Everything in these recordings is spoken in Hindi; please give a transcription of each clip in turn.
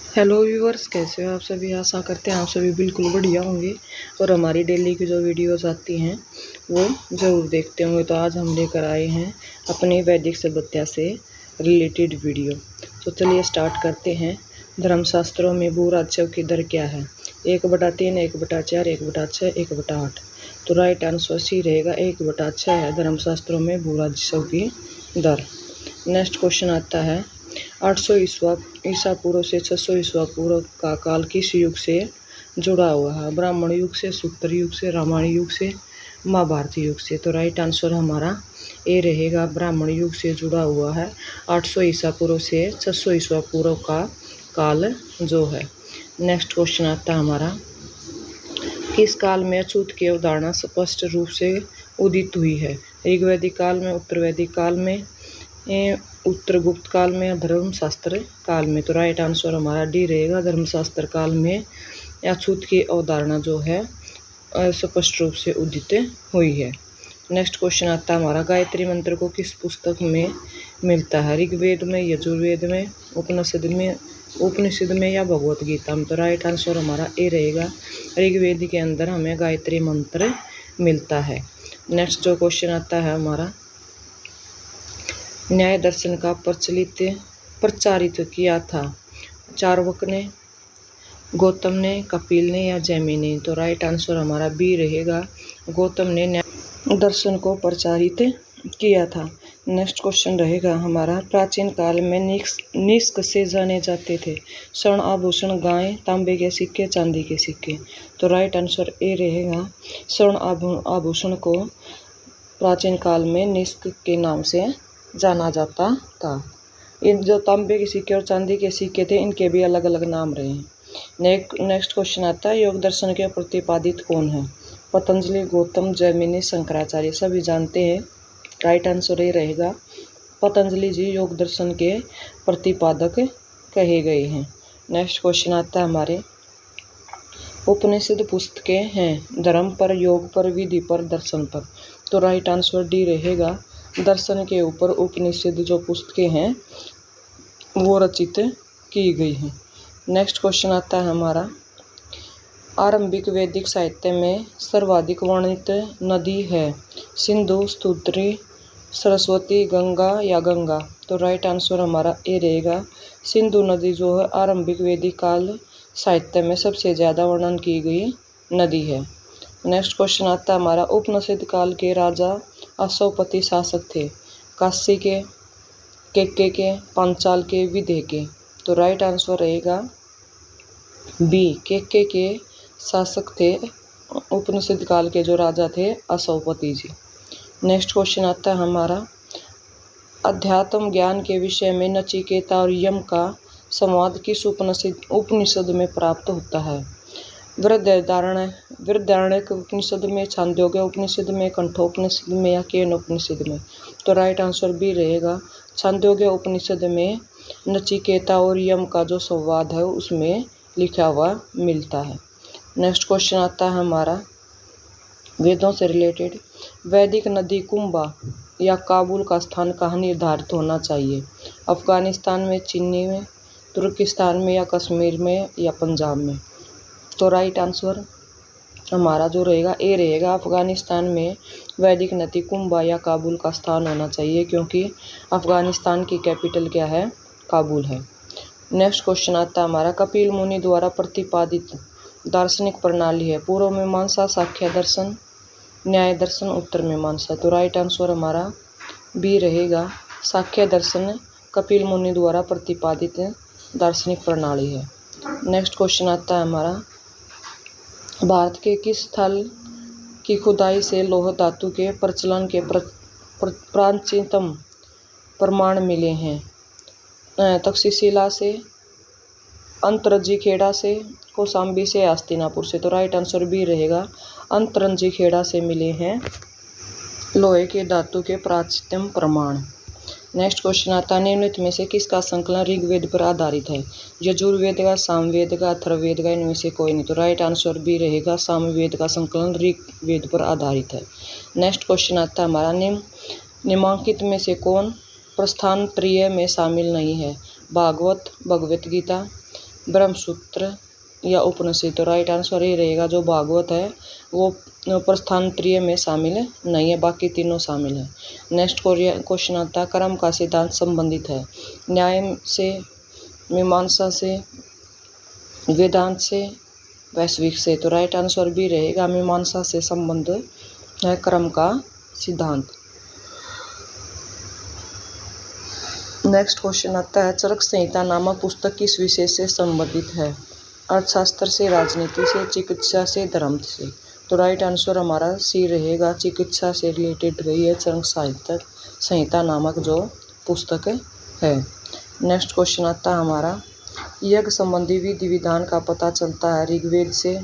हेलो व्यूवर्स, कैसे हो आप सभी। आशा करते हैं आप सभी बिल्कुल बढ़िया होंगे और हमारी डेली की जो वीडियोस आती हैं वो ज़रूर देखते होंगे। तो आज हम लेकर आए हैं अपनी वैदिक सभ्यता से रिलेटेड वीडियो। तो चलिए स्टार्ट करते हैं। धर्मशास्त्रों में भूराजस्व की दर क्या है? 1/3, 1/4, 1/6, 1/8। तो राइट आंसर सी रहेगा, 1/6 है धर्मशास्त्रों में भूराजस्व की दर। नेक्स्ट क्वेश्चन आता है, 800 ईसा पूर्व से 600 ईसा पूर्व का काल किस युग से जुड़ा हुआ है? ब्राह्मण युग से, सूत्र युग से, रामायण युग से, महाभारत युग से। तो राइट आंसर हमारा ए रहेगा, ब्राह्मण युग से जुड़ा हुआ है। 800 ईसा पूर्व से 600 ईसा पूर्व का काल जो है। नेक्स्ट क्वेश्चन आता है हमारा, किस काल में अछूत की अवधारणा स्पष्ट रूप से उदित हुई है? ऋग्वैदिक काल में, उत्तर वैदिक काल में, उत्तर गुप्त काल में, धर्मशास्त्र काल में। तो राइट आंसर हमारा डी रहेगा, धर्मशास्त्र काल में अछूत की अवधारणा जो है स्पष्ट रूप से उदित हुई है। नेक्स्ट क्वेश्चन आता है हमारा, गायत्री मंत्र को किस पुस्तक में मिलता है? ऋग्वेद में, यजुर्वेद में, उपनिषद में या भगवत गीता में? तो राइट आंसर हमारा ए रहेगा, ऋग्वेद के अंदर हमें गायत्री मंत्र मिलता है। नेक्स्ट जो क्वेश्चन आता है हमारा, न्याय दर्शन का प्रचारित किया था? चार्वाक ने, गौतम ने, कपिल ने या जैमिनी ने? तो राइट आंसर हमारा बी रहेगा, गौतम ने न्याय दर्शन को प्रचारित किया था। नेक्स्ट क्वेश्चन रहेगा हमारा, प्राचीन काल में निष्क से जाने जाते थे स्वर्ण आभूषण, गाय, तांबे के सिक्के, चांदी के सिक्के? तो राइट आंसर ए रहेगा, स्वर्ण आभूषण को प्राचीन काल में निष्क के नाम से जाना जाता था। इन जो तांबे के सिक्के और चांदी के सिक्के थे, इनके भी अलग अलग नाम रहे हैं। नेक्स्ट क्वेश्चन आता है, योग दर्शन के प्रतिपादित कौन है? पतंजलि, गौतम, जैमिनी, शंकराचार्य? सभी जानते हैं, राइट आंसर ये रहेगा, पतंजलि जी योग दर्शन के प्रतिपादक कहे गए हैं। नेक्स्ट क्वेश्चन आता है हमारे, उपनिषद पुस्तकें हैं? धर्म पर, योग पर, विधि पर, दर्शन पर? तो राइट आंसर डी रहेगा, दर्शन के ऊपर उपनिषद जो पुस्तकें हैं वो रचित की गई हैं। नेक्स्ट क्वेश्चन आता है हमारा, आरंभिक वैदिक साहित्य में सर्वाधिक वर्णित नदी है? सिंधु, स्तुत्री, सरस्वती, गंगा या गंगा? तो राइट आंसर हमारा ए रहेगा, सिंधु नदी जो है आरंभिक वैदिक काल साहित्य में सबसे ज़्यादा वर्णन की गई नदी है। नेक्स्ट क्वेश्चन आता है हमारा, उपनिषद काल के राजा अशोकपति शासक थे? काशी के, केके के, पांचाल के, विदेह के? तो राइट आंसर रहेगा बी, केके के शासक थे उपनिषद काल के जो राजा थे अशोकपति जी। नेक्स्ट क्वेश्चन आता है हमारा, अध्यात्म ज्ञान के विषय में नचिकेता और यम का संवाद किस उपनिषद में प्राप्त होता है? बृहदारण्यक उपनिषद में, छांदोग्य उपनिषद में, कंठोपनिषद में या केन उपनिषद में? तो राइट आंसर बी रहेगा, छांदोग्य उपनिषद में नचिकेता और यम का जो संवाद है उसमें लिखा हुआ मिलता है। नेक्स्ट क्वेश्चन आता है हमारा, वेदों से रिलेटेड, वैदिक नदी कुंभा या काबुल का स्थान कहाँ निर्धारित होना चाहिए? अफगानिस्तान में, चीन में, तुर्किस्तान में या कश्मीर में या पंजाब में? तो राइट आंसर हमारा जो रहेगा ए रहेगा, अफगानिस्तान में वैदिक नदी कुंभा या काबुल का स्थान होना चाहिए, क्योंकि अफगानिस्तान की कैपिटल क्या है? काबुल है। नेक्स्ट क्वेश्चन आता है हमारा, कपिल मुनि द्वारा प्रतिपादित दार्शनिक प्रणाली है? पूर्व मीमांसा, सांख्य दर्शन, न्याय दर्शन, उत्तर मीमांसा? तो राइट आंसर हमारा बी रहेगा, सांख्य दर्शन कपिल मुनि द्वारा प्रतिपादित दार्शनिक प्रणाली है। नेक्स्ट क्वेश्चन आता है हमारा, भारत के किस स्थल की खुदाई से लौह धातु के प्रचलन के प्राचीनतम प्रमाण मिले हैं? तक्षशिला से, अंतरंजी खेड़ा से, कौशाम्बी से, हस्तिनापुर से? तो राइट आंसर बी रहेगा, अंतरंजी खेड़ा से मिले हैं लोहे के धातु के प्राचीनतम प्रमाण। नेक्स्ट क्वेश्चन आता है, निम्नलिखित में से किसका संकलन ऋग्वेद पर आधारित है? यजुर्वेद का, सामवेद का, अथर्ववेद का? इनमें से कोई नहीं। तो राइट आंसर बी रहेगा, सामवेद का संकलन ऋग्वेद पर आधारित है। नेक्स्ट क्वेश्चन आता है हमारा, निम्नलिखित में से कौन प्रस्थान त्रय में शामिल नहीं है? भागवत, भगवत गीता, ब्रह्मसूत्र या उपनिषद। तो राइट आंसर ये रहेगा जो भागवत है वो प्रस्थानत्रय में शामिल नहीं है, बाकी तीनों शामिल है। नेक्स्ट क्वेश्चन आता है कर्म का सिद्धांत संबंधित है न्याय से, मीमांसा से, वेदांत से, वैश्विक से। तो राइट आंसर भी रहेगा मीमांसा से संबंध है कर्म का सिद्धांत। नेक्स्ट क्वेश्चन आता है चरक संहिता नामक पुस्तक किस विषय से संबंधित है? अर्थशास्त्र से, राजनीति से, चिकित्सा से, धर्म से। तो राइट आंसर हमारा सी रहेगा, चिकित्सा से रिलेटेड रही है चरक संहिता नामक जो पुस्तक है। नेक्स्ट क्वेश्चन आता है हमारा यज्ञ संबंधी विधि विधान का पता चलता है ऋग्वेद से,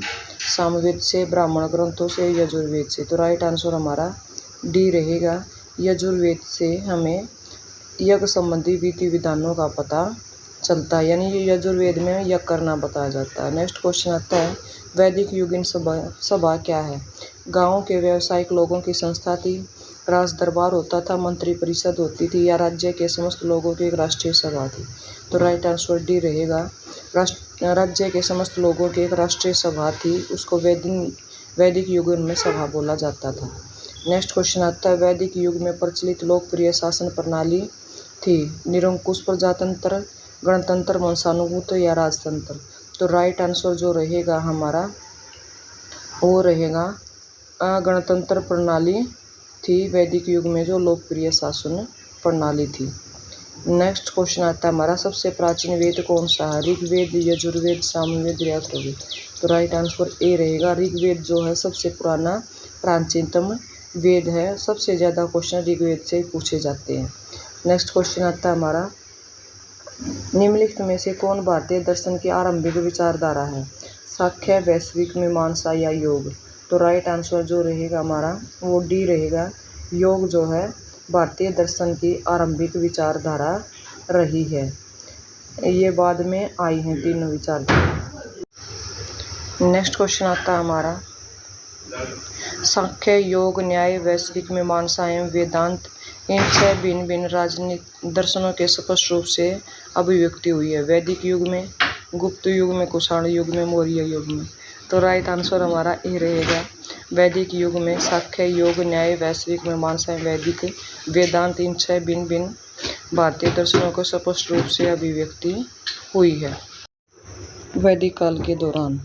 सामवेद से, ब्राह्मण ग्रंथों से, यजुर्वेद से। तो राइट आंसर हमारा डी रहेगा, यजुर्वेद से हमें यज्ञ संबंधी विधि विधानों का पता चलता है, यानी ये यजुर्वेद में यज्ञ करना बताया जाता है। नेक्स्ट क्वेश्चन आता है वैदिक युगीन सभा क्या है? गाँव के व्यावसायिक लोगों की संस्था थी, राज दरबार होता था, मंत्री परिषद होती थी, या राज्य के समस्त लोगों की एक राष्ट्रीय सभा थी। तो राइट आंसर डी रहेगा, राज्य के समस्त लोगों की एक राष्ट्रीय सभा थी, उसको वैदिक युग में सभा बोला जाता था। नेक्स्ट क्वेश्चन आता है वैदिक युग में प्रचलित लोकप्रिय शासन प्रणाली थी निरंकुश, प्रजातंत्र, गणतंत्र, वंशानुगत या राजतंत्र। तो राइट आंसर जो रहेगा हमारा वो रहेगा गणतंत्र प्रणाली थी वैदिक युग में जो लोकप्रिय शासन प्रणाली थी। नेक्स्ट क्वेश्चन आता है हमारा सबसे प्राचीन वेद कौन सा है? ऋग्वेद, यजुर्वेद, सामवेद या अथर्ववेद। तो राइट आंसर ए रहेगा, ऋग्वेद जो है सबसे पुराना प्राचीनतम वेद है। सबसे ज़्यादा क्वेश्चन ऋग्वेद से पूछे जाते हैं। नेक्स्ट क्वेश्चन आता है हमारा निम्नलिखित में से कौन भारतीय दर्शन की आरंभिक विचारधारा है? सांख्य, वैश्विक, मीमांसा या योग। तो राइट आंसर जो रहेगा हमारा वो डी रहेगा, योग जो है भारतीय दर्शन की आरंभिक विचारधारा रही है, ये बाद में आई हैं तीनों विचारधारा। नेक्स्ट क्वेश्चन आता है हमारा सांख्य, योग, न्याय, वैश्विक, मीमांसा एवं वेदांत इन 6 भिन्न भिन्न राजनीतिक दर्शनों के स्पष्ट रूप से अभिव्यक्ति हुई है वैदिक युग में, गुप्त युग में, कुषाण युग में, मौर्य युग में। तो राइट आंसर हमारा ए रहेगा, वैदिक युग में सांख्य, योग, न्याय, वैश्विक, मीमांसा, वैदिक, वेदांत इन 6 भिन्न भिन्न भारतीय दर्शनों को स्पष्ट रूप से अभिव्यक्ति हुई है वैदिक काल के दौरान।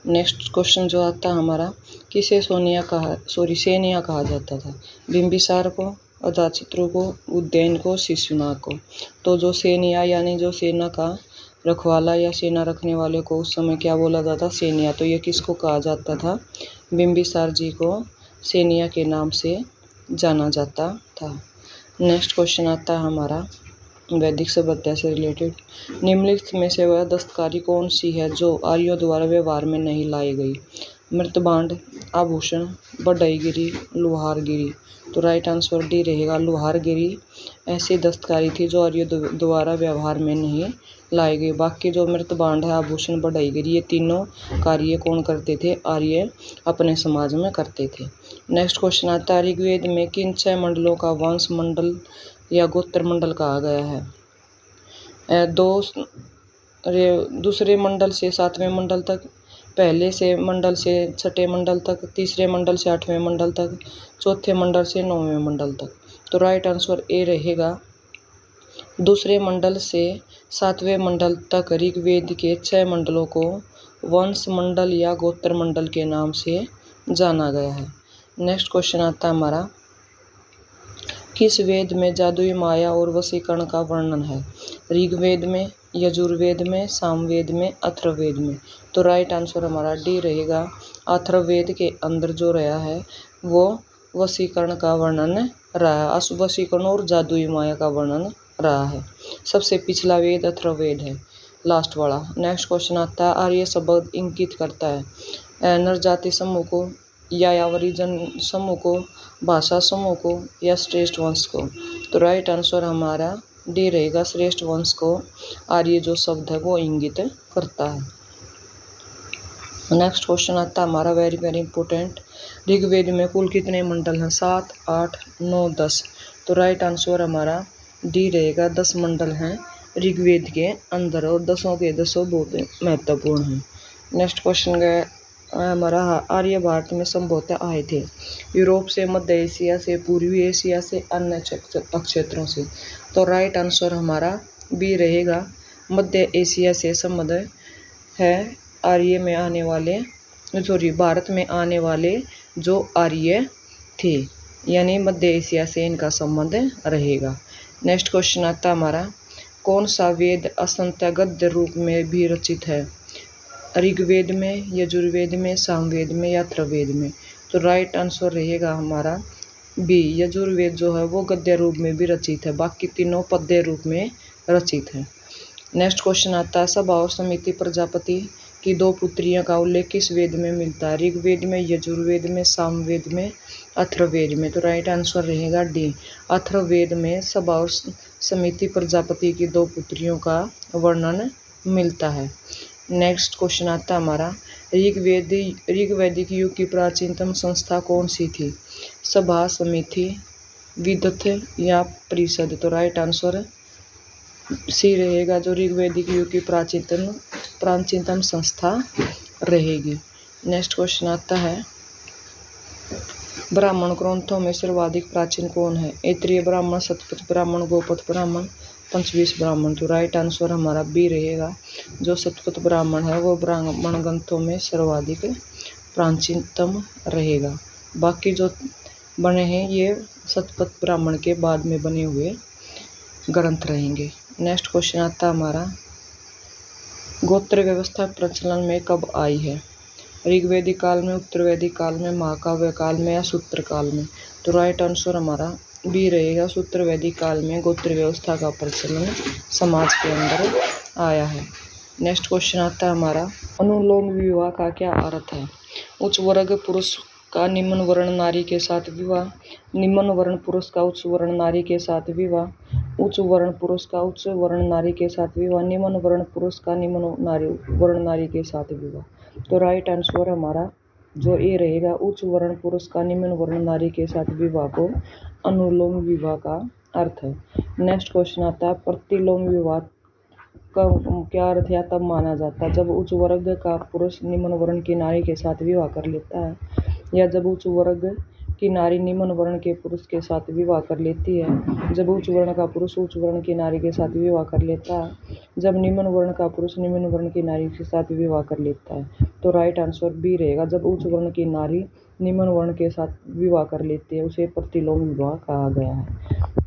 नेक्स्ट क्वेश्चन जो आता है हमारा किसे सेनिया कहा जाता था? बिंबिसार को, अजातशत्रु को, उदयन को, शिशुनाग को। तो जो सेनिया यानी जो सेना का रखवाला या सेना रखने वाले को उस समय क्या बोला जाता? सेनिया। तो ये किसको कहा जाता था? बिंबिसार जी को सेनिया के नाम से जाना जाता था। नेक्स्ट क्वेश्चन आता है हमारा वैदिक सभ्यता से रिलेटेड निम्नलिखित में से वह दस्तकारी कौन सी है जो आर्यों द्वारा व्यवहार में नहीं लाई गई? मृतबांड, आभूषण, बढ़ईगिरी, लुहारगिरी। तो राइट आंसर डी रहेगा, लुहारगिरी ऐसी दस्तकारी थी जो आर्यों द्वारा व्यवहार में नहीं लाई गई। बाकी जो मृतबांड है, आभूषण, बढ़ईगिरी ये तीनों कार्य कौन करते थे? आर्य अपने समाज में करते थे। नेक्स्ट क्वेश्चन आता है ऋग्वेद में किन 6 मंडलों का वंश मंडल या गोत्र मंडल कहा गया है? दूसरे मंडल से 7वें मंडल तक, पहले से मंडल से 6ठे मंडल तक, तीसरे मंडल से 8वें मंडल तक, चौथे मंडल से 9वें मंडल तक। तो राइट आंसर ए रहेगा, दूसरे मंडल से 7वें मंडल तक ऋग्वेद के 6 मंडलों को वंश मंडल या गोत्र मंडल के नाम से जाना गया है। नेक्स्ट क्वेश्चन आता है हमारा किस वेद में जादुई माया और वशीकरण का वर्णन है? ऋग्वेद में, यजुर्वेद में, सामवेद में, अथर्ववेद में। तो राइट आंसर हमारा डी रहेगा, अथर्ववेद के अंदर जो रहा है वो वशीकरण का वर्णन रहा है, अशुभ वशीकरण और जादुई माया का वर्णन रहा है। सबसे पिछला वेद अथर्ववेद है, लास्ट वाला। नेक्स्ट क्वेश्चन आता है आर्य शब्द इंगित करता है नर जाति समूह को, यायावरी जन समूह को, भाषा समूह को या श्रेष्ठ वंश को? तो राइट आंसर हमारा डी रहेगा, श्रेष्ठ वंश को आर्य जो शब्द है वो इंगित करता है। नेक्स्ट क्वेश्चन आता है हमारा वेरी वेरी इंपॉर्टेंट, ऋग्वेद में कुल कितने मंडल हैं? 7, 8, 9, 10। तो राइट आंसर हमारा डी रहेगा, 10 मंडल हैं ऋग्वेद के अंदर और 10 के 10 बहुत महत्वपूर्ण हैं। नेक्स्ट क्वेश्चन है हमारा, आर्य भारत में संभवतः आए थे यूरोप से, मध्य एशिया से, पूर्वी एशिया से, अन्य क्षेत्रों से। तो राइट आंसर हमारा बी रहेगा, मध्य एशिया से संबंध है आर्य में आने वाले, सॉरी भारत में आने वाले जो आर्य थे, यानी मध्य एशिया से इनका संबंध रहेगा। नेक्स्ट क्वेश्चन आता है हमारा, कौन सा वेद असंख्य गद्य रूप में भी रचित है? ऋग्वेद में, यजुर्वेद में, सामवेद में या अथर्ववेद में? तो राइट आंसर रहेगा हमारा बी, यजुर्वेद जो है वो गद्य रूप में भी रचित है, बाकी तीनों पद्य रूप में रचित है। नेक्स्ट क्वेश्चन आता है, सभा और समिति प्रजापति की 2 पुत्रियों का उल्लेख किस वेद में मिलता है? ऋग्वेद में, यजुर्वेद में, सामवेद में, अथर्ववेद में? तो राइट आंसर रहेगा डी, अथर्ववेद में सभा और समिति प्रजापति की 2 पुत्रियों का वर्णन मिलता है। नेक्स्ट क्वेश्चन आता है हमारा, ऋग्वैदिक युग की प्राचीनतम संस्था कौन सी थी? सभा, समिति, विद्वत या परिषद? तो राइट आंसर सी रहेगा, जो ऋग्वैदिक युग की प्राचीनतम संस्था रहेगी। नेक्स्ट क्वेश्चन आता है, ब्राह्मण ग्रंथों में सर्वाधिक प्राचीन कौन है? ऐत्रेय ब्राह्मण, शतपथ ब्राह्मण, गोपथ ब्राह्मण, पंचविंश ब्राह्मण? तो राइट आंसर हमारा बी रहेगा, जो शतपथ ब्राह्मण है वो ब्राह्मण ग्रंथों में सर्वाधिक प्राचीनतम रहेगा। बाकी जो बने हैं ये शतपथ ब्राह्मण के बाद में बने हुए ग्रंथ रहेंगे। नेक्स्ट क्वेश्चन आता है हमारा, गोत्र व्यवस्था प्रचलन में कब आई है? ऋग्वैदिक काल में, उत्तरवैदिक काल में, महाकाव्य काल में या सूत्र काल में? तो राइट आंसर हमारा बी रहेगा, सूत्रवैदिक काल में गोत्र व्यवस्था का प्रचलन समाज के अंदर आया है। नेक्स्ट क्वेश्चन आता है हमारा, अनुलोम विवाह का क्या अर्थ है? उच्च वर्ग पुरुष का निम्न वर्ण नारी के साथ विवाह, निम्न वर्ण पुरुष का उच्च वर्ण नारी के साथ विवाह, उच्च वर्ण पुरुष का उच्च वर्ण नारी के साथ विवाह, निम्न वर्ण पुरुष का निम्न वर्ण नारी के साथ विवाह? तो राइट आंसर हमारा जो ए रहेगा, उच्च वर्ण पुरुष का निम्न वर्ण नारी के साथ विवाह को अनुलोम विवाह का अर्थ है। नेक्स्ट क्वेश्चन आता है, प्रतिलोम विवाह का क्या अर्थ है, तब माना जाता है जब उच्च वर्ग का पुरुष निम्न वर्ण की नारी के साथ विवाह कर लेता है, या जब उच्च वर्ग की नारी निम्न वर्ण के पुरुष के साथ विवाह कर लेती है, जब उच्च वर्ण का पुरुष उच्च वर्ण की नारी के साथ विवाह कर लेता है, जब निम्न वर्ण का पुरुष निम्न वर्ण की नारी के साथ विवाह कर लेता है। तो राइट आंसर बी रहेगा, जब उच्च वर्ण की नारी निम्न वर्ण के साथ विवाह कर लेती है उसे प्रतिलोम विवाह कहा गया है।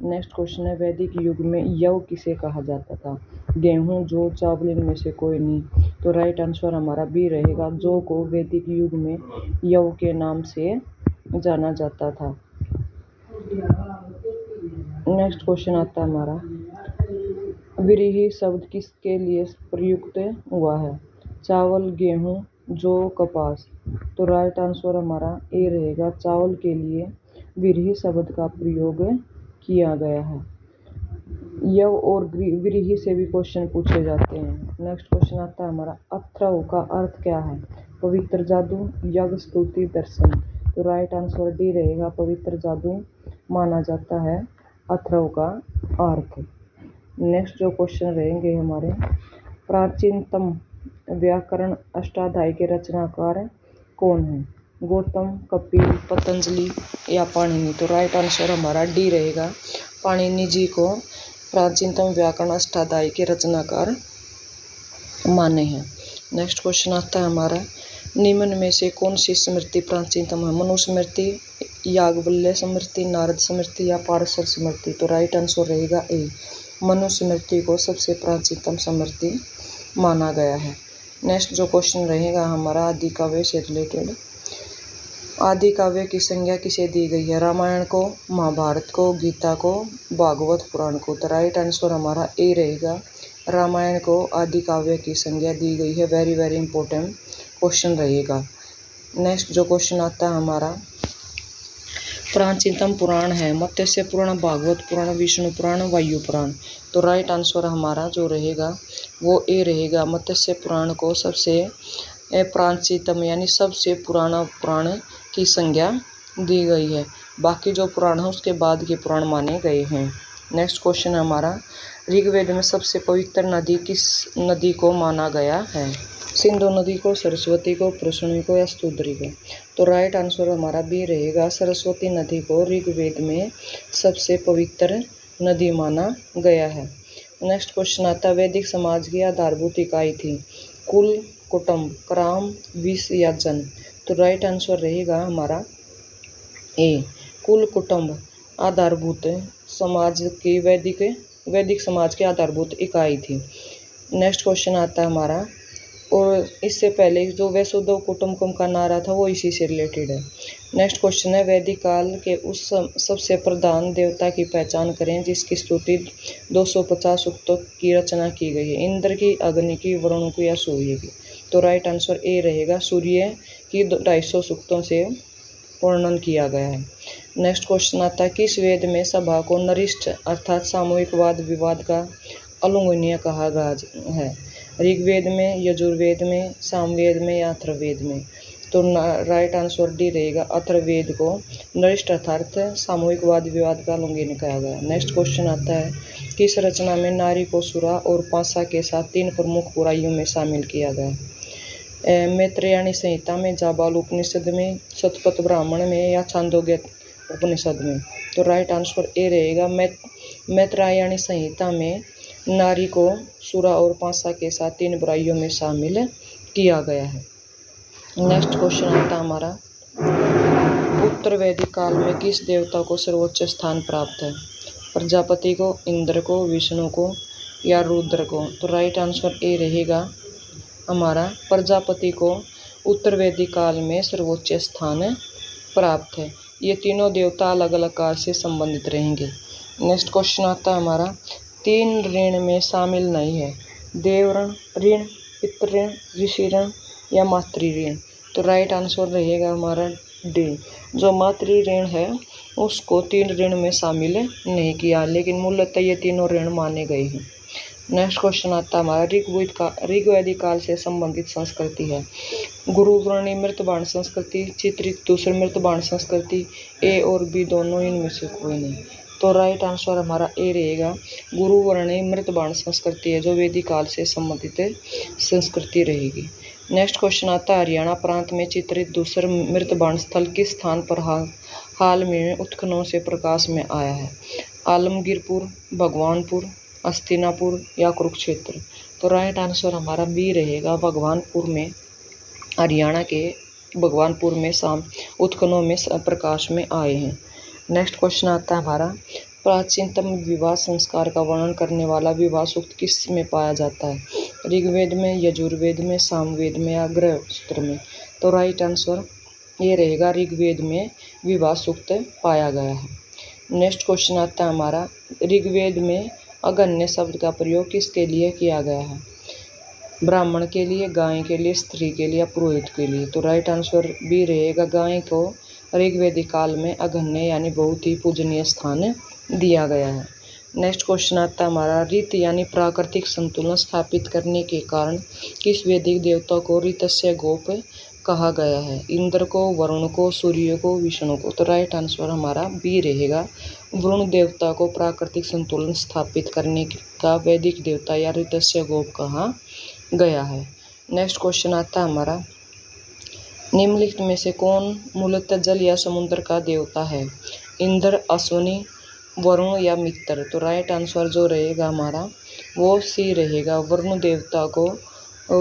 नेक्स्ट क्वेश्चन है, वैदिक युग में यव किसे कहा जाता था? गेहूं, जौ, चावल, इनमें से कोई नहीं? तो राइट आंसर हमारा बी रहेगा, जौ को वैदिक युग में यव के नाम से जाना जाता था। नेक्स्ट क्वेश्चन आता है हमारा, व्रीहि शब्द किसके लिए प्रयुक्त हुआ है? चावल, गेहूं, जौ, कपास? तो राइट आंसर हमारा ए रहेगा, चावल के लिए व्रीहि शब्द का प्रयोग किया गया है। यव और व्रीहि से भी क्वेश्चन पूछे जाते हैं। नेक्स्ट क्वेश्चन आता है हमारा, अथर्व का अर्थ क्या है? पवित्र जादू, यज्ञ, स्तुति, दर्शन? तो राइट आंसर डी रहेगा, पवित्र जादू माना जाता है अथर्व का अर्थ। नेक्स्ट जो क्वेश्चन रहेंगे हमारे, प्राचीनतम व्याकरण अष्टाध्यायी के रचनाकार कौन है? गौतम, कपिल, पतंजलि या पाणिनि? तो राइट आंसर हमारा डी रहेगा, पाणिनि जी को प्राचीनतम व्याकरण अष्टाध्यायी के रचनाकार माने हैं। नेक्स्ट क्वेश्चन आता है हमारा, निम्न में से कौन सी स्मृति प्राचीनतम है? मनुस्मृति, याज्ञवल्क्य स्मृति, नारद स्मृति या पारशर स्मृति? तो राइट आंसर रहेगा ए, मनुस्मृति को सबसे प्राचीनतम स्मृति माना गया है। नेक्स्ट जो क्वेश्चन रहेगा हमारा, आदि काव्य से रिलेटेड, आदि काव्य की संज्ञा किसे दी गई है? रामायण को, महाभारत को, गीता को, भागवत पुराण को? तो राइट आंसर हमारा ए रहेगा, रामायण को आदि काव्य की संज्ञा दी गई है। वेरी वेरी इंपॉर्टेंट क्वेश्चन रहेगा। नेक्स्ट जो क्वेश्चन आता है हमारा, प्राचीनतम पुराण है? मत्स्य पुराण, भागवत पुराण, विष्णु पुराण, वायु पुराण? तो राइट आंसर हमारा जो रहेगा वो ए रहेगा, मत्स्य पुराण को सबसे प्राचीनतम यानी सबसे पुराना पुराण की संज्ञा दी गई है। बाकी जो पुराण है उसके बाद के पुराण माने गए हैं। नेक्स्ट क्वेश्चन है हमारा, ऋग्वेद में सबसे पवित्र नदी किस नदी को माना गया है? सिंधु नदी को, सरस्वती को, प्रश्नी को या स्तुद्री को? तो राइट आंसर हमारा बी रहेगा, सरस्वती नदी को ऋग्वेद में सबसे पवित्र नदी माना गया है। नेक्स्ट क्वेश्चन आता है, वैदिक समाज की आधारभूत इकाई थी कुल, कुटुंब, क्राम, विष या जन? तो राइट आंसर रहेगा हमारा ए, कुल, कुटुंब आधारभूत समाज की वैदिक समाज की आधारभूत इकाई थी। नेक्स्ट क्वेश्चन आता है हमारा, और इससे पहले जो वसुधैव कुटुंबकम का नारा था वो इसी से रिलेटेड है। नेक्स्ट क्वेश्चन है, वैदिक काल के उस सबसे प्रधान देवता की पहचान करें जिसकी स्तुति 250 सूक्तों की रचना की गई है। इंद्र की, अग्नि की, वरुण की या सूर्य की? तो राइट आंसर ए रहेगा, सूर्य की 250 सूक्तों से वर्णन किया गया है। नेक्स्ट क्वेश्चन आता है, किस वेद में सभा को नरिष्ठ अर्थात सामूहिक वाद विवाद का उल्लंघनीय कहा गया है? ऋग्वेद में, यजुर्वेद में, सामवेद में या अथर्ववेद में? तो राइट आंसर डी रहेगा, अथर्ववेद को नरिष्ठ अर्थात सामूहिक वाद विवाद का उल्लंघनीय कहा गया। नेक्स्ट क्वेश्चन आता है, किस रचना में नारी को सुरा और पासा के साथ 3 प्रमुख बुराइयों में शामिल किया गया? मैत्रेयणी संहिता में, जाबाल उपनिषद में, शतपथ ब्राह्मण में या छांदोग्य उपनिषद में? तो राइट आंसर ए रहेगा, मैत्रेयणी संहिता में नारी को सुरा और पासा के साथ 3 बुराइयों में शामिल किया गया है। नेक्स्ट क्वेश्चन आता हमारा, उत्तर वैदिक काल में किस देवता को सर्वोच्च स्थान प्राप्त है? प्रजापति को, इंद्र को, विष्णु को या रुद्र को? तो राइट आंसर ए रहेगा हमारा, प्रजापति को उत्तर वैदिक काल में सर्वोच्च स्थान प्राप्त है। ये तीनों देवता अलग अलग काल से संबंधित रहेंगे। नेक्स्ट क्वेश्चन आता है हमारा, 3 ऋण में शामिल नहीं है, देव ऋण, पितृ ऋण, ऋषि ऋण या मातृ ऋण? तो राइट आंसर रहेगा हमारा डी, जो मातृ ऋण है उसको 3 ऋण में शामिल नहीं किया, लेकिन मूलतः ये तीनों ऋण माने गए हैं। नेक्स्ट क्वेश्चन आता है हमारा, ऋग्वैदिक काल से संबंधित संस्कृति है गुरुवर्णी मृतबाण संस्कृति, चित्रित दूसरी मृतबाण संस्कृति, ए और बी दोनों, इनमें से कोई नहीं? तो राइट आंसर हमारा ए रहेगा, गुरुवर्णी मृतबाण संस्कृति है जो वैदिक काल से संबंधित संस्कृति रहेगी। नेक्स्ट क्वेश्चन आता है, हरियाणा प्रांत में चित्रित दूसर मृतबाण स्थल किस स्थान पर हाल में उत्खननों से प्रकाश में आया है? आलमगीरपुर, भगवानपुर, हस्तिनापुर या कुरुक्षेत्र? तो राइट आंसर हमारा बी रहेगा, भगवानपुर में, हरियाणा के भगवानपुर में उत्खननों में प्रकाश में आए हैं। नेक्स्ट क्वेश्चन आता है हमारा, प्राचीनतम विवाह संस्कार का वर्णन करने वाला विवाह सूक्त किस में पाया जाता है? ऋग्वेद में, यजुर्वेद में, सामवेद में या गृहस्त्र में? तो राइट आंसर ये रहेगा, ऋग्वेद में विवाह सूक्त पाया गया है। नेक्स्ट क्वेश्चन आता है हमारा, ऋग्वेद में अगन्य शब्द का प्रयोग किसके लिए किया गया है? ब्राह्मण के लिए, गाय के लिए, स्त्री के लिए या पुरोहित के लिए? तो राइट आंसर बी रहेगा, गाय को ऋग्वैदिक काल में अगन्य यानी बहुत ही पूजनीय स्थान दिया गया है। नेक्स्ट क्वेश्चन आता है हमारा, ऋत यानी प्राकृतिक संतुलन स्थापित करने के कारण किस वैदिक देवता को ऋतस्य गोप कहा गया है? इंद्र को, वरुण को, सूर्य को, विष्णु को? तो राइट आंसर हमारा बी रहेगा, वरुण देवता को प्राकृतिक संतुलन स्थापित करने का वैदिक देवता या ऋतस्य गोप कहा गया है। नेक्स्ट क्वेश्चन आता है हमारा, निम्नलिखित में से कौन मूलतः जल या समुद्र का देवता है? इंद्र, अश्विनी, वरुण या मित्र? तो राइट आंसर जो रहेगा हमारा वो सी रहेगा, वरुण देवता को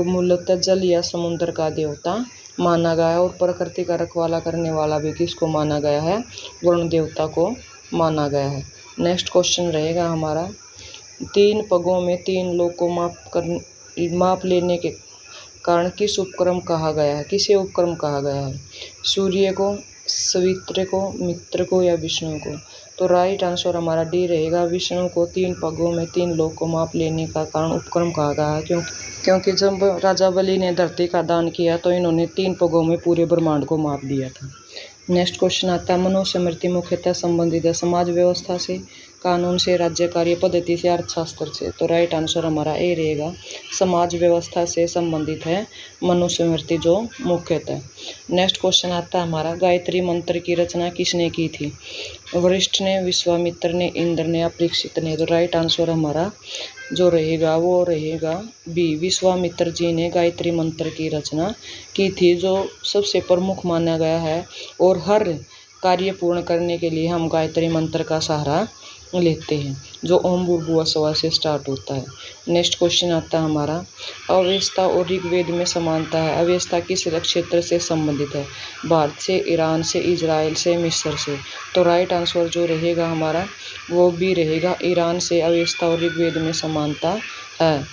मूलतः जल या समुद्र का देवता माना गया है। और प्रकृति का रखवाला करने वाला भी किसको माना गया है? वरुण देवता को माना गया है। नेक्स्ट क्वेश्चन रहेगा हमारा, 3 पगों में 3 लोग को माप लेने के कारण किस उपक्रम कहा गया है? किसे उपक्रम कहा गया है? सूर्य को, सवित्र को, मित्र को या विष्णु को? तो राइट आंसर हमारा डी रहेगा, विष्णु को 3 पगों में 3 लोग को माप लेने का कारण उपक्रम कहा गया है, क्योंकि जब राजा बलि ने धरती का दान किया तो इन्होंने 3 पगों में पूरे ब्रह्मांड को माप दिया था। नेक्स्ट क्वेश्चन आता है, मनुष्य मृत्यु मुख्यतः संबंधित है समाज व्यवस्था से, कानून से, राज्य कार्य पद्धति से, अर्थशास्त्र से। तो राइट आंसर हमारा ए रहेगा। समाज व्यवस्था से संबंधित है मनुस्मृति जो मुख्यतः। नेक्स्ट क्वेश्चन आता है हमारा, गायत्री मंत्र की रचना किसने की थी? वशिष्ठ ने, विश्वामित्र ने, इंद्र ने या परीक्षित ने? तो राइट आंसर हमारा जो रहेगा वो रहेगा बी, विश्वामित्र जी ने गायत्री मंत्र की रचना की थी, जो सबसे प्रमुख माना गया है और हर कार्य पूर्ण करने के लिए हम गायत्री मंत्र का सहारा लेते हैं, जो ओम भूर्भुवः स्वः से स्टार्ट होता है। नेक्स्ट क्वेश्चन आता है हमारा, अव्यवस्था और ऋग्वेद में समानता है। अव्यवस्था किस क्षेत्र से संबंधित है? भारत से, ईरान से, इजराइल से, मिस्र से? तो राइट आंसर जो रहेगा हमारा वो भी रहेगा, ईरान से अव्यवस्था और ऋग्वेद में समानता है।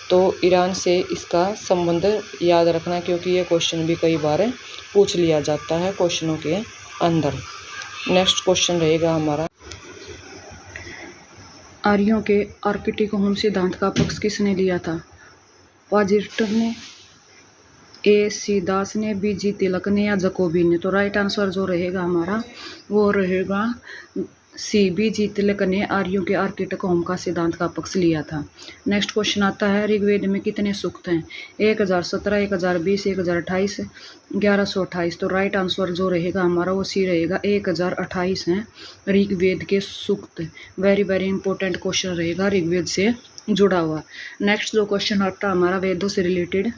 तो ईरान से इसका संबंध याद रखना, क्योंकि ये क्वेश्चन भी कई बार पूछ लिया जाता है क्वेश्चनों के अंदर। नेक्स्ट क्वेश्चन रहेगा हमारा, आर्यों के आर्किटिक होम सिद्धांत का पक्ष किसने लिया था? वाजिष्ठ ने, ए सी दास ने, बी जी तिलक ने या जकोबी ने? तो राइट आंसर जो रहेगा हमारा वो रहेगा सी, बी जी तिलक ने आर्यों के आर्किटिक होम का सिद्धांत का पक्ष लिया था। नेक्स्ट क्वेश्चन आता है, ऋग्वेद में कितने सूक्त हैं? 1017, 1020, 1028, 1128? तो राइट आंसर जो रहेगा हमारा वो सी रहेगा, 1028 हैं ऋग्वेद के सूक्त। वेरी वेरी इंपॉर्टेंट क्वेश्चन रहेगा ऋग्वेद से जुड़ा हुआ। नेक्स्ट जो क्वेश्चन आता है हमारा वेदों से रिलेटेड,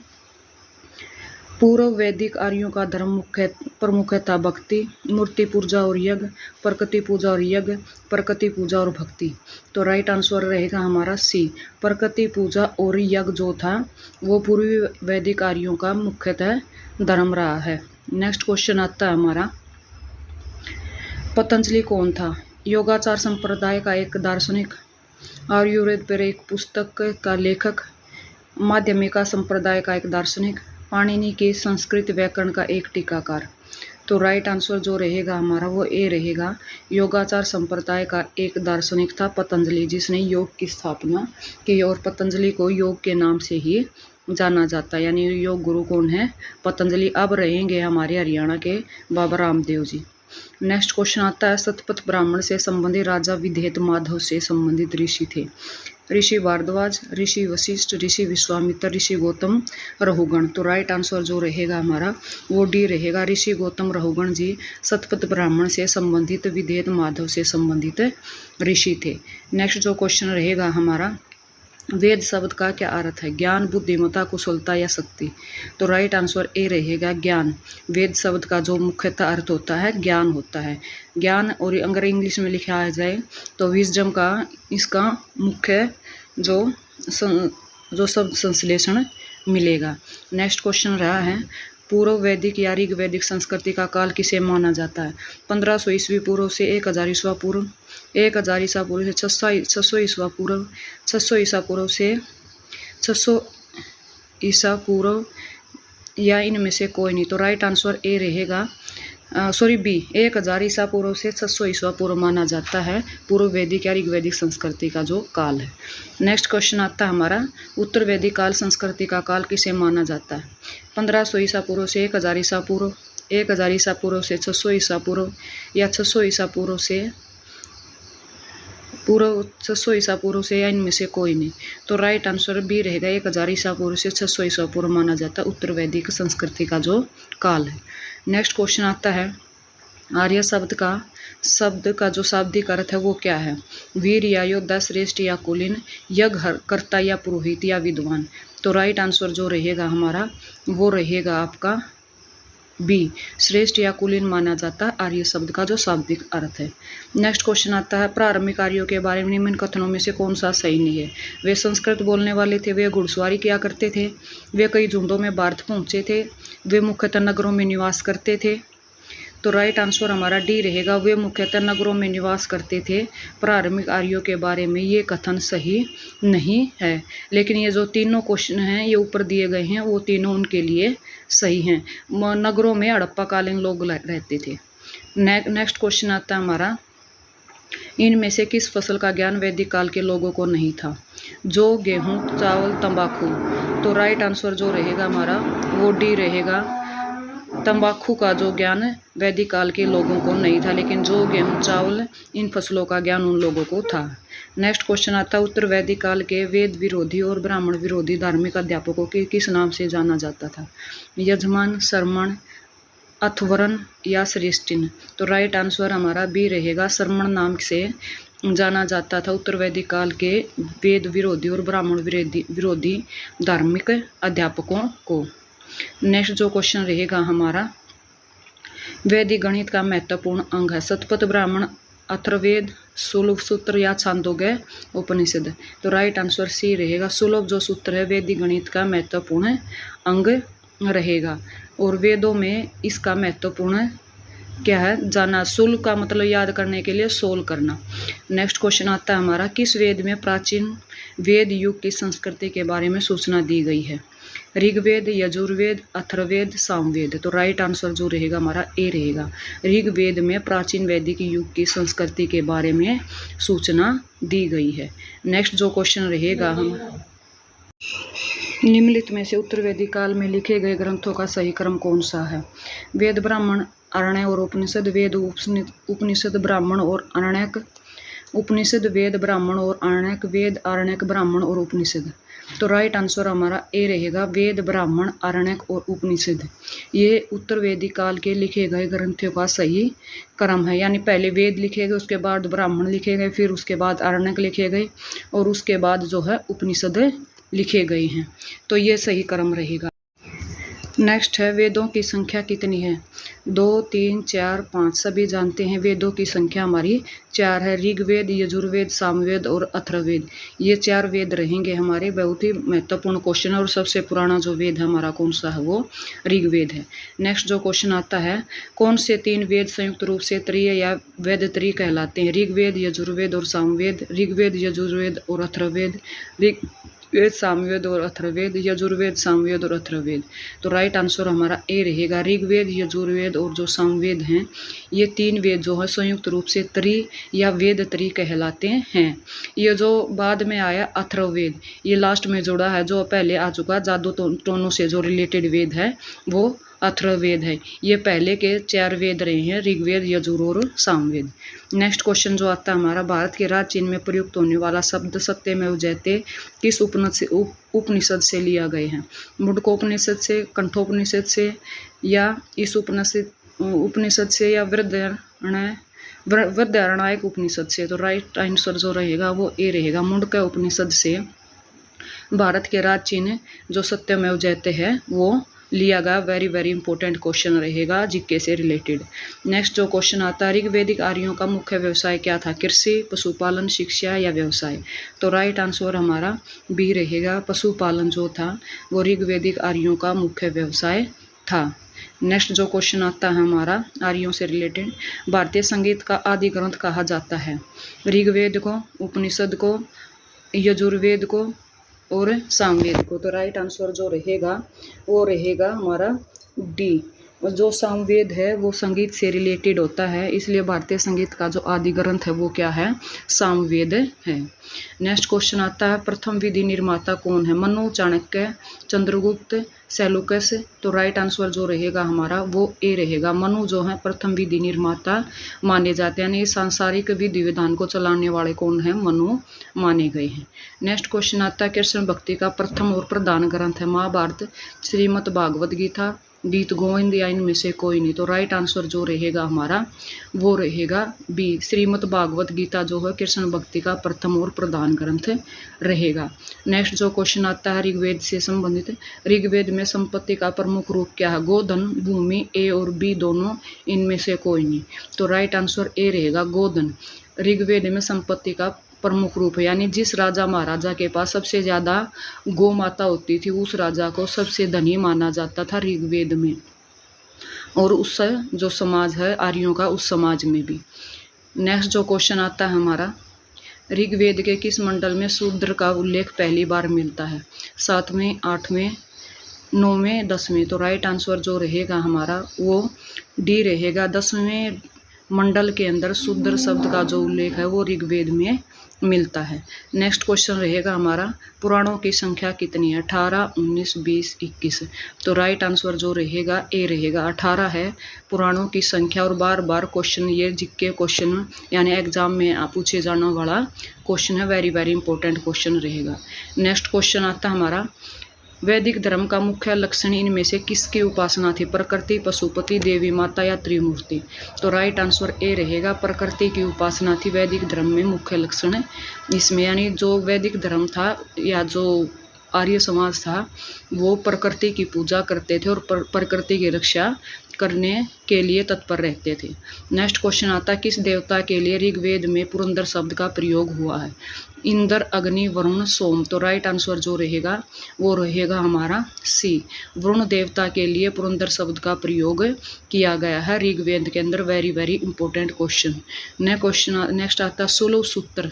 पूर्व वैदिक आर्यों का धर्म प्रमुख था भक्ति, मूर्ति पूजा और यज्ञ, प्रकृति पूजा और यज्ञ, प्रकृति पूजा और भक्ति? तो राइट आंसर रहेगा हमारा सी, प्रकृति पूजा और यज्ञ जो था वो पूर्वी वैदिक आर्यों का मुख्यतः धर्म रहा है। नेक्स्ट क्वेश्चन आता है हमारा, पतंजलि कौन था? योगाचार संप्रदाय का एक दार्शनिक, आयुर्वेद पर एक पुस्तक का लेखक, माध्यमिका संप्रदाय का एक दार्शनिक, पाणिनि के संस्कृत व्याकरण का एक टीकाकार? तो राइट आंसर जो रहेगा हमारा वो ए रहेगा, योगाचार संप्रदाय का एक दार्शनिक था पतंजलि, जिसने योग की स्थापना की, और पतंजलि को योग के नाम से ही जाना जाता है, यानी योग गुरु कौन है? पतंजलि। अब रहेंगे हमारे हरियाणा के बाबा रामदेव जी। नेक्स्ट क्वेश्चन आता है, शतपथ ब्राह्मण से संबंधित राजा विधेयत माधव से संबंधित ऋषि थे? ऋषि भारद्वाज, ऋषि वशिष्ठ, ऋषि विश्वामित्र, ऋषि गौतम रहुगण? तो राइट आंसर जो रहेगा हमारा वो डी रहेगा, ऋषि गौतम रहुगण जी शतपथ ब्राह्मण से संबंधित विधेयत माधव से संबंधित ऋषि थे। नेक्स्ट जो क्वेश्चन रहेगा हमारा, वेद शब्द का क्या अर्थ है? ज्ञान, बुद्धिमत्ता, कुशलता या शक्ति? तो राइट आंसर ए रहेगा ज्ञान। वेद शब्द का जो मुख्यतः अर्थ होता है ज्ञान होता है। ज्ञान, और अगर इंग्लिश में लिखा आ जाए तो विजडम का इसका मुख्य जो शब्द संश्लेषण मिलेगा। नेक्स्ट क्वेश्चन रहा है, पूर्व वैदिक या ऋग वैदिक संस्कृति का काल किसे माना जाता है? 1500 ईस्वी पूर्व से 1000 ईस्वा पूर्व, 1000 ईसा पूर्व से 600 ईस्वा पूर्व, 600 ईसा पूर्व से 600 ईसा पूर्व, या इनमें से कोई नहीं? तो राइट आंसर ए रहेगा, बी, 1000 ईसा पूर्व से 600 ईसा पूर्व माना जाता है पूर्व वैदिक या ऋग वैदिक संस्कृति का जो काल है। नेक्स्ट क्वेश्चन आता है हमारा, उत्तर वैदिक काल संस्कृति का काल किसे माना जाता है? 1500 ईसा पूर्व से 1000 ईसा पूर्व, 1000 ईसा पूर्व से 600 ईसा पूर्व, या 600 ईसा पूर्व से 600 ईसा पूर्व से, या इनमें से कोई नहीं? तो राइट आंसर बी रहेगा, 1000 ईसा पूर्व से 600 ईसा पूर्व माना जाता है उत्तर वैदिक संस्कृति का जो काल है। नेक्स्ट क्वेश्चन आता है, आर्य शब्द का जो शाब्दिक अर्थ है वो क्या है? वीर या योद्धा, श्रेष्ठ या कुलीन, यज्ञ कर्ता या पुरोहित या विद्वान? तो राइट आंसर जो रहेगा हमारा वो रहेगा आपका बी, श्रेष्ठ या कुलीन माना जाता आर्य शब्द का जो शाब्दिक अर्थ है। नेक्स्ट क्वेश्चन आता है, प्रारंभिक आर्यों के बारे में निम्न कथनों में से कौन सा सही नहीं है? वे संस्कृत बोलने वाले थे, वे घुड़सवारी किया करते थे, वे कई झुंडों में भारत पहुंचे थे, वे मुख्यतः नगरों में निवास करते थे? तो राइट आंसर हमारा डी रहेगा, वे मुख्यतः नगरों में निवास करते थे। प्रारंभिक आर्यों के बारे में ये कथन सही नहीं है, लेकिन ये जो तीनों क्वेश्चन हैं ये ऊपर दिए गए हैं वो तीनों उनके लिए सही हैं। नगरों में हड़प्पाकालीन लोग रहते थे। नेक्स्ट क्वेश्चन आता है हमारा, इनमें से किस फसल का ज्ञान वैदिक काल के लोगों को नहीं था? जौ, गेहूँ, चावल, तंबाकू? तो राइट आंसर जो रहेगा हमारा वो डी रहेगा, तंबाकू का जो ज्ञान वैदिक काल के लोगों को नहीं था, लेकिन जो गेहूं चावल इन फसलों का ज्ञान उन लोगों को था। नेक्स्ट क्वेश्चन आता है, उत्तर वैदिक काल के वेद विरोधी और ब्राह्मण विरोधी धार्मिक अध्यापकों को किस नाम से जाना जाता था? यजमान, श्रमण, अथर्वण या श्रेष्ठिन? तो राइट आंसर हमारा बी रहेगा, श्रमण नाम से जाना जाता था उत्तर वैदिक काल के वेद विरोधी और ब्राह्मण विरोधी धार्मिक अध्यापकों को। नेक्स्ट जो क्वेश्चन रहेगा हमारा, वैदिक गणित का महत्वपूर्ण अंग है? शतपथ ब्राह्मण, अथर्ववेद, सुलभ सूत्र या छांदोग्य उपनिषद? तो राइट आंसर सी रहेगा, सुलभ जो सूत्र है वैदिक गणित का महत्वपूर्ण अंग रहेगा। और वेदों में इसका महत्वपूर्ण क्या है जाना? सुल का मतलब याद करने के लिए सोल करना। नेक्स्ट क्वेश्चन आता है हमारा, किस वेद में प्राचीन वेद युग की संस्कृति के बारे में सूचना दी गई है? ऋग्वेद, यजुर्वेद, अथर्ववेद, सामवेद? तो राइट आंसर जो रहेगा हमारा ए रहेगा, ऋग्वेद में प्राचीन वैदिक युग की संस्कृति के बारे में सूचना दी गई है। नेक्स्ट जो क्वेश्चन रहेगा, हम निम्नलिखित में से उत्तर वैदिक काल में लिखे गए ग्रंथों का सही क्रम कौन सा है? वेद, ब्राह्मण, अरण्य और उपनिषद? वेद, उपनिषद, ब्राह्मण और अरण्यक? उपनिषद, वेद, ब्राह्मण और अरण्यक? वेद, अरण्यक, ब्राह्मण और उपनिषद? तो राइट आंसर हमारा ए रहेगा, वेद, ब्राह्मण, अरण्यक और उपनिषद। ये उत्तर वैदिक काल के लिखे गए ग्रंथों का सही क्रम है, यानी पहले वेद लिखे गए, उसके बाद ब्राह्मण लिखे गए, फिर उसके बाद अरण्यक लिखे गए और उसके बाद जो है उपनिषद लिखे गए हैं। तो ये सही क्रम रहेगा। नेक्स्ट है, वेदों की संख्या कितनी है? 2, 3, 4, 5? सभी जानते हैं वेदों की संख्या हमारी 4 है। ऋग्वेद, यजुर्वेद, सामवेद और अथर्ववेद, ये 4 वेद रहेंगे हमारे। बहुत ही महत्वपूर्ण क्वेश्चन है और सबसे पुराना जो वेद है हमारा कौन सा है? वो ऋग्वेद है। नेक्स्ट जो क्वेश्चन आता है, कौन से 3 वेद संयुक्त रूप से त्रयी या वेदत्रयी कहलाते हैं? ऋग्वेद, यजुर्वेद और सामवेद? ऋग्वेद, यजुर्वेद और अथर्ववेद? वेद, सामवेद और अथर्ववेद? यजुर्वेद, सामवेद और अथर्ववेद? तो राइट आंसर हमारा ए रहेगा, ऋग्वेद, यजुर्वेद और जो सामवेद हैं, ये 3 वेद जो है संयुक्त रूप से त्रयी या वेदत्रयी कहलाते हैं। ये जो बाद में आया अथर्ववेद, ये लास्ट में जोड़ा है, जो पहले आ चुका जादू टोनों से जो रिलेटेड वेद है वो अथर्ववेद है। ये पहले के 4 वेद रहे हैं, ऋग्वेद, यजुर और सामवेद। नेक्स्ट क्वेश्चन जो आता है हमारा, भारत के राज्य चिन्ह में प्रयुक्त होने वाला शब्द सत्यमेव जयते किस उपनिषद से लिया गए हैं? मुंडकोपनिषद से, कंठोपनिषद से या इस उपनिषद से या वृहदारण्यक उपनिषद से? तो राइट आंसर जो रहेगा वो ए रहेगा, मुंडक उपनिषद से भारत के राज्य चिन्ह जो सत्यमेव जयते है वो लिया गया। वेरी वेरी इंपॉर्टेंट क्वेश्चन रहेगा जीके से रिलेटेड। नेक्स्ट जो क्वेश्चन आता है, ऋग्वैदिक आर्यों का मुख्य व्यवसाय क्या था? कृषि, पशुपालन, शिक्षा या व्यवसाय? तो राइट आंसर हमारा बी रहेगा, पशुपालन जो था वो ऋग्वैदिक आर्यों का मुख्य व्यवसाय था। नेक्स्ट जो क्वेश्चन आता है हमारा आर्यों से रिलेटेड, भारतीय संगीत का आदि ग्रंथ कहा जाता है? ऋग्वेद को, उपनिषद को, यजुर्वेद को और सामवेद को? तो राइट आंसर जो रहेगा वो रहेगा हमारा डी। और जो सामवेद है वो संगीत से रिलेटेड होता है, इसलिए भारतीय संगीत का जो आदि ग्रंथ है वो क्या है? सामवेद है। नेक्स्ट क्वेश्चन आता है, प्रथम विधि निर्माता कौन है? मनु, चाणक्य, चंद्रगुप्त, सेलुकस? तो राइट आंसर जो रहेगा हमारा वो ए रहेगा, मनु जो है प्रथम विधि निर्माता माने जाते हैं, यानी सांसारिक विधि विधान को चलाने वाले कौन है? मनु माने गए हैं। नेक्स्ट क्वेश्चन आता है, कृष्ण भक्ति का प्रथम और प्रधान ग्रंथ है? महाभारत, श्रीमद् भागवत गीता, गीत गोविंद या इनमें से कोई नहीं? तो राइट आंसर जो रहेगा हमारा वो रहेगा बी, श्रीमद् भागवत गीता जो है कृष्ण भक्ति का प्रथम और प्रधान ग्रंथ रहेगा। नेक्स्ट जो क्वेश्चन आता है ऋग्वेद से संबंधित, ऋग्वेद में संपत्ति का प्रमुख रूप क्या है? गोधन, भूमि? ए और बी दोनों, इनमें से कोई नहीं? तो राइट आंसर ए रहेगा, गोधन ऋग्वेद में संपत्ति का प्रमुख रूप है, यानी जिस राजा महाराजा के पास सबसे ज़्यादा गौ माता होती थी उस राजा को सबसे धनी माना जाता था ऋग्वेद में, और उस जो समाज है आर्यों का उस समाज में भी। नेक्स्ट जो क्वेश्चन आता है हमारा, ऋग्वेद के किस मंडल में शूद्र का उल्लेख पहली बार मिलता है? 7वें, 8वें, 9वें, 10वें? तो राइट आंसर जो रहेगा हमारा वो डी रहेगा, 10वें मंडल के अंदर शूद्र शब्द का जो उल्लेख है वो ऋग्वेद में मिलता है। नेक्स्ट क्वेश्चन रहेगा हमारा, पुराणों की संख्या कितनी है? 18, 19, 20, 21। तो राइट आंसर जो रहेगा ए रहेगा, 18 है पुराणों की संख्या। और बार बार क्वेश्चन ये जीके क्वेश्चन यानी एग्जाम में पूछे जाने वाला क्वेश्चन है, वेरी वेरी इंपॉर्टेंट क्वेश्चन रहेगा। नेक्स्ट क्वेश्चन आता है हमारा, वैदिक धर्म का मुख्य लक्षण इनमें से किसकी उपासना थी? प्रकृति, पशुपति, देवी माता या त्रिमूर्ति? तो राइट आंसर ए रहेगा, प्रकृति की उपासना थी वैदिक धर्म में मुख्य लक्षण इसमें। यानी जो वैदिक धर्म था या जो आर्य समाज था वो प्रकृति की पूजा करते थे और प्रकृति की रक्षा करने के लिए तत्पर रहते थे। नेक्स्ट क्वेश्चन आता है, किस देवता के लिए ऋग्वेद में पुरंदर शब्द का प्रयोग हुआ है? इंद्र, अग्नि, वरुण, सोम। तो राइट आंसर जो रहेगा वो रहेगा हमारा सी, वरुण देवता के लिए पुरंदर शब्द का प्रयोग किया गया है ऋग्वेद के अंदर। Very very important question. Next आता है, 16 सूत्र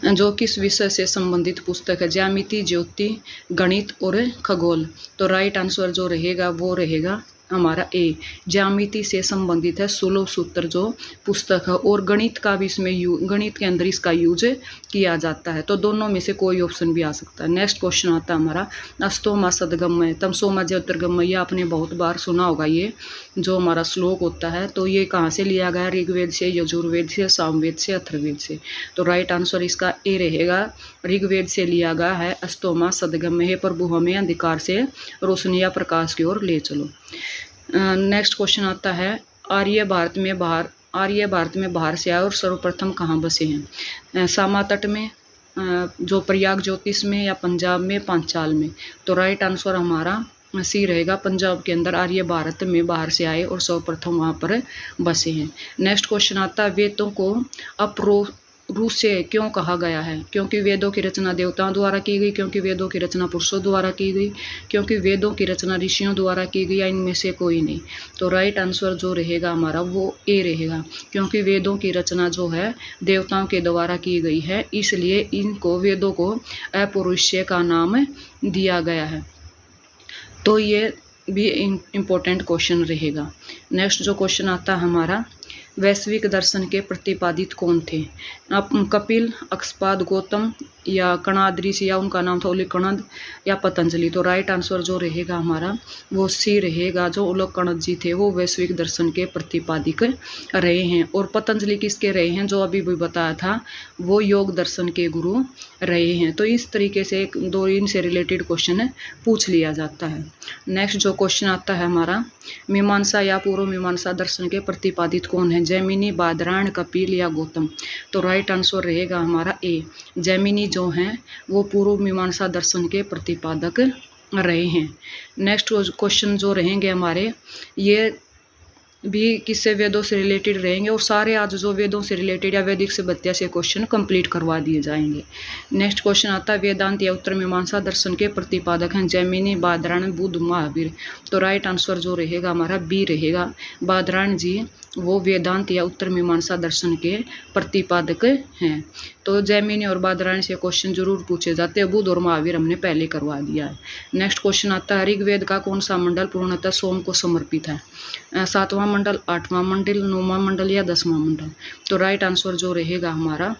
जो किस विषय से संबंधित पुस्तक है? ज्यामिति, ज्योति, गणित और खगोल। तो राइट आंसर जो रहेगा वो रहेगा हमारा ए, ज्यामिति से संबंधित है 16 सूत्र जो पुस्तक है। और गणित का भी इसमें गणित के अंदर इसका यूज किया जाता है। तो दोनों में से कोई ऑप्शन भी आ सकता है। नेक्स्ट क्वेश्चन आता है हमारा, अस्तोमा सदगमय तमसोमा ज्योतिर्गमय। ये आपने बहुत बार सुना होगा, ये जो हमारा श्लोक होता है। तो ये कहाँ से लिया गया? ऋग्वेद से, यजुर्वेद से, सामवेद से, अथर्ववेद से। तो राइट आंसर इसका ए रहेगा, ऋग्वेद से लिया गया है। अस्तोमा सदगमय, हे प्रभु हमें अंधकार से रोशनी या प्रकाश की ओर ले चलो। नेक्स्ट क्वेश्चन आता है, आर्य भारत में बाहर से आए और सर्वप्रथम कहाँ बसे हैं? सामा तट में, जो प्रयाग ज्योतिष में, या पंजाब में, पांचाल में। तो राइट आंसर हमारा सी रहेगा, पंजाब के अंदर आर्य भारत में बाहर से आए और सर्वप्रथम वहाँ पर बसे हैं। नेक्स्ट क्वेश्चन आता है, वेदों को रूस से क्यों कहा गया है? क्योंकि वेदों की रचना देवताओं द्वारा की गई, क्योंकि वेदों की रचना पुरुषों द्वारा की गई, क्योंकि वेदों की रचना ऋषियों द्वारा की गई, या इनमें से कोई नहीं? तो राइट आंसर जो रहेगा हमारा वो ए रहेगा, क्योंकि वेदों की रचना जो है देवताओं के द्वारा की गई है, इसलिए इनको वेदों को अपौरुषेय का नाम दिया गया है। तो ये भी इम्पोर्टेंट क्वेश्चन रहेगा। नेक्स्ट जो क्वेश्चन आता है हमारा, वैश्विक दर्शन के प्रतिपादित कौन थे? कपिल, अक्षपाद, गौतम या कणाद ऋषि, या उनका नाम था उलूकनद या पतंजलि? तो राइट आंसर जो रहेगा हमारा वो सी रहेगा, जो उलूकनद जी थे वो वैश्विक दर्शन के प्रतिपादिक रहे हैं। और पतंजलि किसके रहे हैं? जो अभी भी बताया था, वो योग दर्शन के गुरु रहे हैं। तो इस तरीके से एक दो इनसे रिलेटेड क्वेश्चन पूछ लिया जाता है। नेक्स्ट जो क्वेश्चन आता है हमारा, मीमांसा या पूर्व मीमांसा दर्शन के प्रतिपादित कौन है? जैमिनी, बादरायण, कपिल या गौतम? तो राइट आंसर रहेगा हमारा ए, जैमिनी जो हैं वो पूर्व मीमांसा दर्शन के प्रतिपादक रहे हैं। नेक्स्ट क्वेश्चन जो रहेंगे हमारे, ये भी किससे? वेदों से रिलेटेड रहेंगे। और सारे आज जो वेदों से रिलेटेड या वैदिक सभ्यता से क्वेश्चन कंप्लीट करवा दिए जाएंगे। नेक्स्ट क्वेश्चन आता है, वेदांत या उत्तर मीमांसा दर्शन के प्रतिपादक हैं जैमिनी, बादरायण, बुद्ध, महावीर? तो राइट आंसर जो रहेगा हमारा बी रहेगा, बादरायण जी वो वेदांत या उत्तर मीमांसा दर्शन के प्रतिपादक हैं। तो जैमिनी और बादरायण से क्वेश्चन जरूर पूछे जाते हैं। बुद्ध और महावीर हमने पहले करवा दिया है। नेक्स्ट क्वेश्चन आता है, ऋग्वेद का कौन सा मंडल पूर्णतः सोम को समर्पित है? 7वां मंडल, 8वां मंडल, 9वां मंडल या 10वां मंडल? तो राइट आंसर जो रहेगा हमारा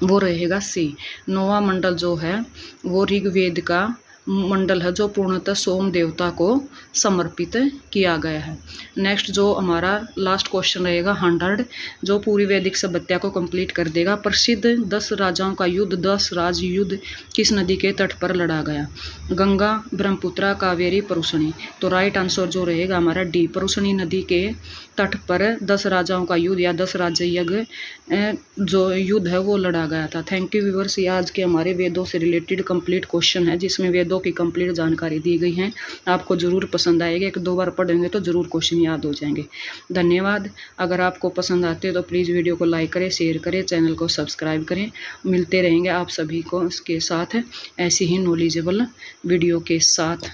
वो रहेगा सी, 9वां मंडल जो है वो ऋग्वेद का मंडल है जो पूर्णतः सोम देवता को समर्पित किया गया है। नेक्स्ट जो हमारा लास्ट क्वेश्चन रहेगा 100, जो पूरी वैदिक सभ्यता को कंप्लीट कर देगा। प्रसिद्ध 10 राजाओं का युद्ध, 10 राज युद्ध किस नदी के तट पर लड़ा गया? गंगा, ब्रह्मपुत्रा, कावेरी, परुषणी? तो राइट आंसर जो रहेगा हमारा डी, परुषणी नदी के तट पर 10 राजाओं का युद्ध या 10 राज्य यज्ञ जो युद्ध है वो लड़ा गया था। थैंक यू व्यूअर्स, ये आज के हमारे वेदों से रिलेटेड कंप्लीट क्वेश्चन है जिसमें वेदों की कंप्लीट जानकारी दी गई है। आपको ज़रूर पसंद आएगा, 1-2 बार पढ़ेंगे तो ज़रूर क्वेश्चन याद हो जाएंगे। धन्यवाद। अगर आपको पसंद आते तो प्लीज़ वीडियो को लाइक करें, शेयर करें, चैनल को सब्सक्राइब करें। मिलते रहेंगे आप सभी को इसके साथ ऐसी ही नॉलेजेबल वीडियो के साथ।